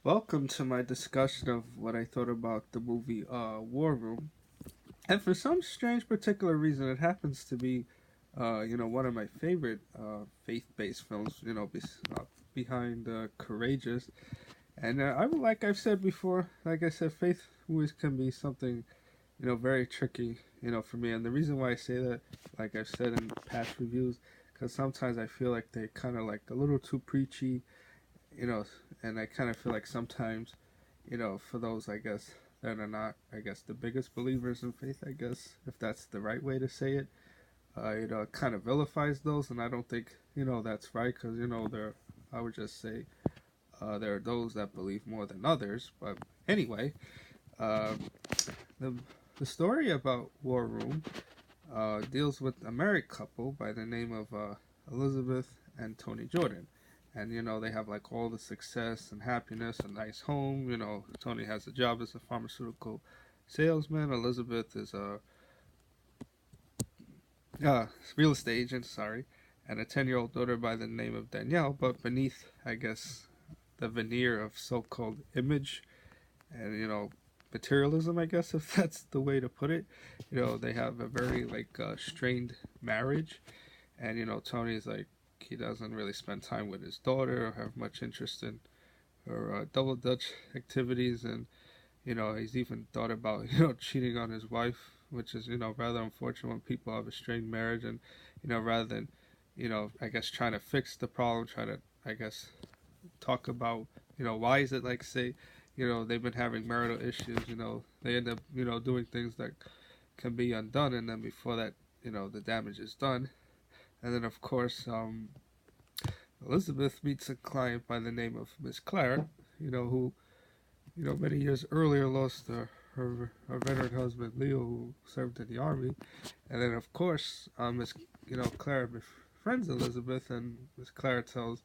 Welcome to my discussion of what I thought about the movie War Room. And for some strange particular reason, it happens to be, one of my favorite faith-based films. Behind Courageous. And like I've said before, like I said, faith movies can be something, very tricky, for me. And the reason why I say that, like I've said in past reviews, because sometimes I feel like they kind of like a little too preachy, you know, and I kind of feel like sometimes, for those, I guess, that are not, I guess, the biggest believers in faith, I guess, if that's the right way to say it, it kind of vilifies those, and I don't think, that's right, because, I would just say, there are those that believe more than others, but anyway, uh, the, the story about War Room deals with a married couple by the name of Elizabeth and Tony Jordan. And they have like all the success and happiness, a nice home. Tony has a job as a pharmaceutical salesman. Elizabeth is a real estate agent, sorry, and a 10-year-old daughter by the name of Danielle. But beneath, I guess, the veneer of so-called image and materialism, I guess, if that's the way to put it, they have a very like strained marriage. And Tony's like he doesn't really spend time with his daughter or have much interest in her double dutch activities, and he's even thought about cheating on his wife, which is rather unfortunate when people have a strained marriage. And rather than I guess trying to fix the problem, try to I guess talk about why is it, like, say they've been having marital issues, they end up doing things that can be undone, and then before that the damage is done. And then, of course, Elizabeth meets a client by the name of Miss Claire, who, many years earlier lost her veteran husband, Leo, who served in the army. And then, of course, Miss, Claire befriends Elizabeth, and Miss Claire tells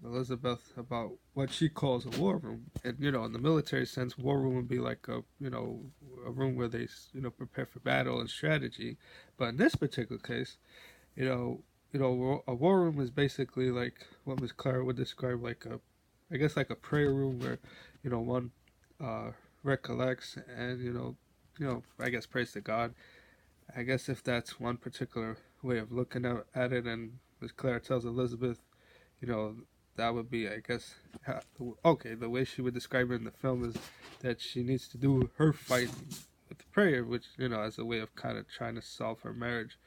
Elizabeth about what she calls a war room. And, in the military sense, war room would be like a room where they, prepare for battle and strategy. But in this particular case, you know, a war room is basically like what Miss Clara would describe like I guess like a prayer room where, one uh, recollects and I guess prays to God. I guess if that's one particular way of looking at it, and Miss Clara tells Elizabeth, you know, that would be, I guess, okay. The way she would describe it in the film is that she needs to do her fight with prayer, which as a way of kind of trying to solve her marriage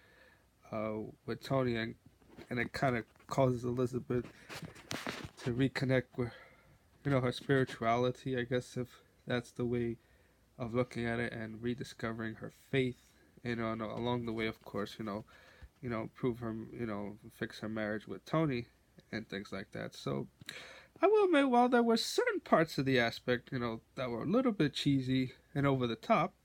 with Tony, and it kind of causes Elizabeth to reconnect with her spirituality, I guess, if that's the way of looking at it, and rediscovering her faith. And along the way, of course, prove her, fix her marriage with Tony and things like that. So I will admit, while there were certain parts of the aspect, that were a little bit cheesy and over the top,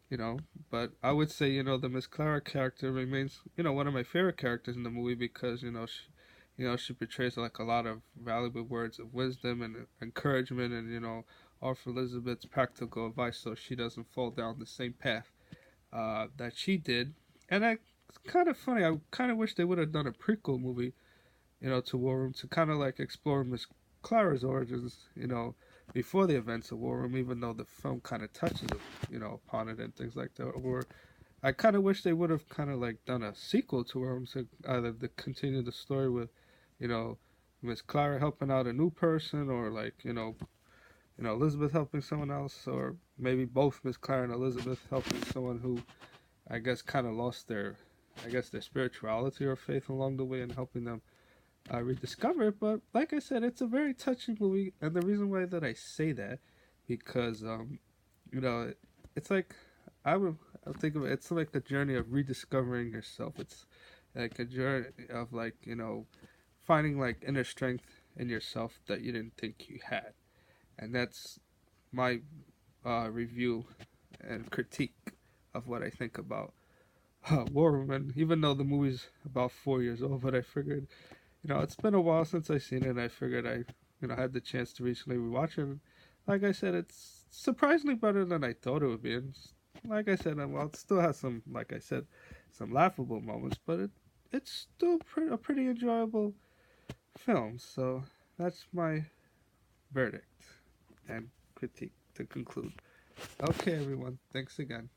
you know. But I would say, the Miss Clara character remains, one of my favorite characters in the movie because, she portrays like a lot of valuable words of wisdom and encouragement, and offer Elizabeth's practical advice so she doesn't fall down the same path that she did. And it's kind of funny. I kind of wish they would have done a prequel movie, to War Room to kind of like explore Miss Clara's origins, before the events of War Room, even though the film kind of touches, upon it and things like that. Or I kind of wish they would have kind of like done a sequel to War Room to either to continue the story with, you know, Miss Clara helping out a new person, or like Elizabeth helping someone else, or maybe both Miss Clara and Elizabeth helping someone who I guess kind of lost their, I guess, their spirituality or faith along the way, and helping them rediscover it. But like I said, it's a very touching movie, and the reason why that I say that, because you know, it's like I would I think of it. It's like a journey of rediscovering yourself. It's like a journey of like finding like inner strength in yourself that you didn't think you had, and that's my review and critique of what I think about War Woman. Even though the movie's about 4 years old, but I figured it's been a while since I seen it, and I figured I, had the chance to recently rewatch it. And like I said, it's surprisingly better than I thought it would be. And like I said, well, it still has some, like I said, some laughable moments, but it's still a pretty enjoyable film. So that's my verdict and critique to conclude. Okay, everyone. Thanks again.